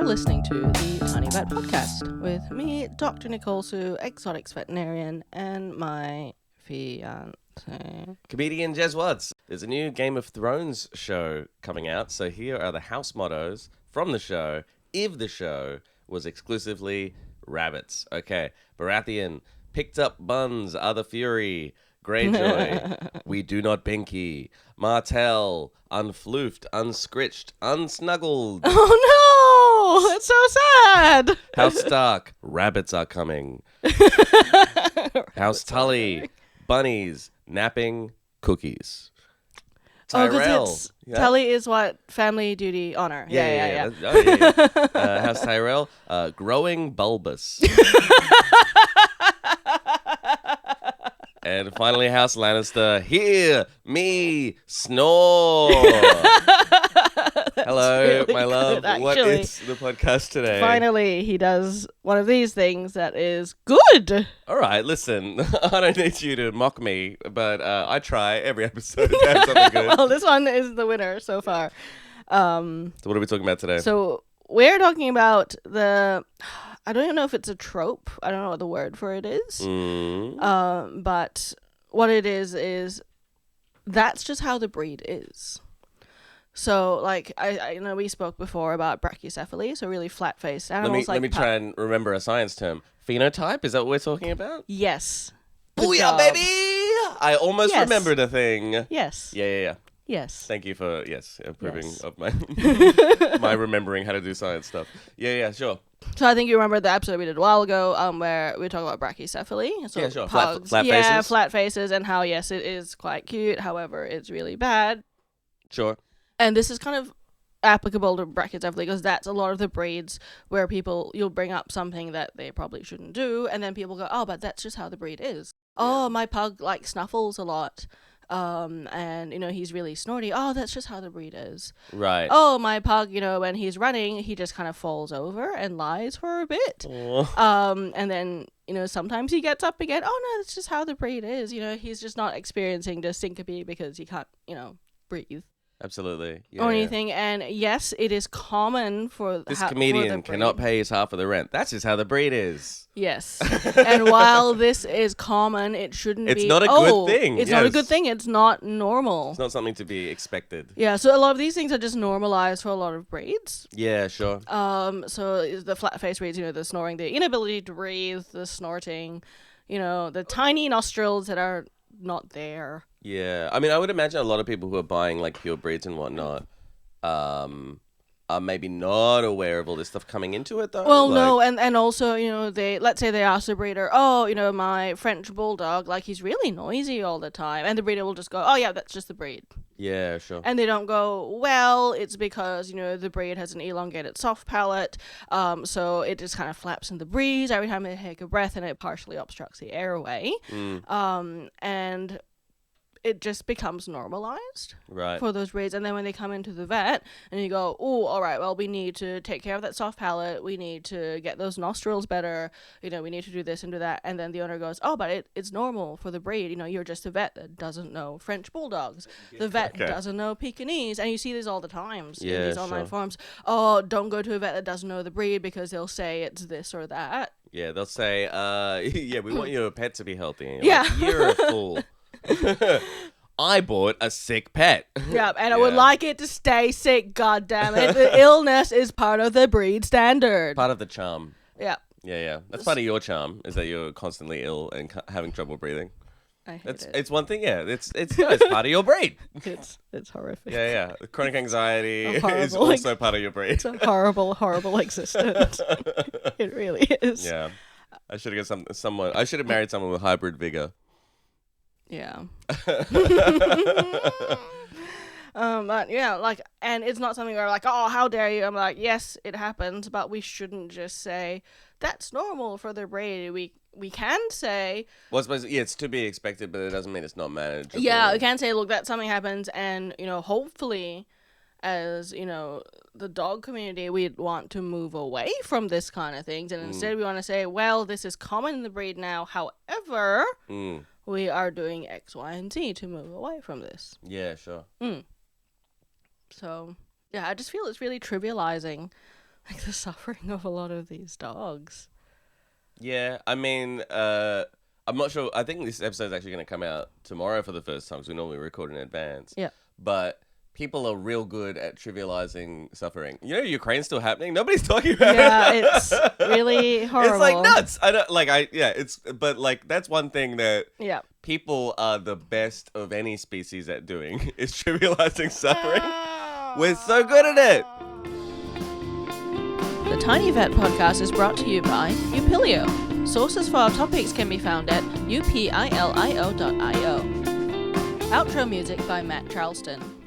You're listening to the Tiny Vet Podcast with me, Dr. Nicole Sue, exotics veterinarian, and my fiance. Comedian Jez Watts. There's a new Game of Thrones show coming out, so here are the house mottos from the show if the show was exclusively rabbits. Okay, Baratheon, picked up buns are the fury. Greyjoy, we do not binky. Martell, unfloofed, unscritched, unsnuggled. Oh no! It's so sad! House Stark, rabbits are coming. House Tully, bunnies, napping, cookies. Oh, Tyrell. because Tully is what? Family duty honor. Yeah. House Tyrell, growing bulbous. And finally, House Lannister, hear me snore. Hello, really my love. good, What actually. is the podcast today? Finally, he does one of these things that is good. All right, listen, I don't need you to mock me, but I try every episode to have something good. Well, this one is the winner so far. So what are we talking about today? So we're talking about I don't even know if it's a trope. I don't know what the word for it is. But what it is that's just how the breed is. So, like, I know we spoke before about brachycephaly, so really flat-faced animals. Let me try and remember a science term. Phenotype, is that what we're talking about? Yes. Good Booyah, job. baby! I almost Yes. remembered a thing. Yes. Yeah. Yes. Thank you for, approving Yes. of my my remembering how to do science stuff. Yeah, sure. So I think you remember the episode we did a while ago, where we talked about brachycephaly. So Yeah, sure. pugs. Flat yeah, faces. flat faces, and how yes, it is quite cute. However, it's really bad. Sure. And this is kind of applicable to brachycephaly because that's a lot of the breeds where you'll bring up something that they probably shouldn't do, and then people go, oh, but that's just how the breed is. Oh, my pug like snuffles a lot. And he's really snorty. Oh, that's just how the breed is. Right. Oh, my pug, when he's running, he just kind of falls over and lies for a bit. Aw. And then, sometimes he gets up again. Oh, no, that's just how the breed is. He's just not experiencing the syncope because he can't, breathe Absolutely. or anything. And yes, it is common for This for the comedian breed. cannot pay his half of the rent. That's just how the breed is. Yes. And while this is common, it shouldn't It's be. not a good thing, It's not a yes. good thing. It's not normal. It's not something to be expected. Yeah, so a lot of these things are just normalized for a lot of breeds. Yeah, sure. So the flat face breeds, the snoring, the inability to breathe, the snorting, the tiny nostrils that are not there. Yeah. I mean, I would imagine a lot of people who are buying like pure breeds and whatnot are maybe not aware of all this stuff coming into it though. Well, no, and also, let's say they ask the breeder, oh, my French bulldog, like he's really noisy all the time. And the breeder will just go, oh yeah, that's just the breed. Yeah, sure. And they don't go, well, it's because, the breed has an elongated soft palate. So it just kind of flaps in the breeze every time they take a breath and it partially obstructs the airway. And it just becomes normalized Right. for those breeds. And then when they come into the vet and you go, oh, all right, well, we need to take care of that soft palate. We need to get those nostrils better. We need to do this and do that. And then the owner goes, oh, but it's normal for the breed. You're just a vet that doesn't know French bulldogs. The vet Okay. doesn't know Pekingese. And you see these all the times in Yeah, these online sure. forums. Oh, don't go to a vet that doesn't know the breed because they'll say it's this or that. Yeah, they'll say, yeah, we want your pet to be healthy. And Yeah. like, you're a fool. I bought a sick pet. Yeah, and I would like it to stay sick, goddammit. The illness is part of the breed standard. Part of the charm. Yeah. Yeah. That's part of your charm, is that you're constantly ill and having trouble breathing. I hate it. It's one thing, yeah. It's part of your breed. It's horrific. Yeah. Chronic anxiety A horrible, is also part of your breed. It's a horrible, horrible existence. It really is. Yeah. I should have got someone. I should have married someone with hybrid vigor. Yeah. But yeah, and it's not something where like, oh, how dare you? I'm like, yes, it happens, but we shouldn't just say that's normal for the breed. We can say, Well, I suppose, it's to be expected, but it doesn't mean it's not manageable. yeah, we can say, look, that something happens, and hopefully, as the dog community, we'd want to move away from this kind of things, and instead we want to say, well, this is common in the breed now. However, we are doing X, Y, and Z to move away from this. Yeah, sure. So, yeah, I just feel it's really trivializing like the suffering of a lot of these dogs. Yeah, I mean, I'm not sure. I think this episode's actually going to come out tomorrow for the first time because we normally record in advance. Yeah. But people are real good at trivializing suffering. You know, Ukraine's still happening. Nobody's talking about it. Yeah, it's really horrible. It's like nuts. I don't but like that's one thing that people are the best of any species at doing is trivializing suffering. We're so good at it. The Tiny Vet podcast is brought to you by Upilio. Sources for our topics can be found at upilio.io. Outro music by Matt Charleston.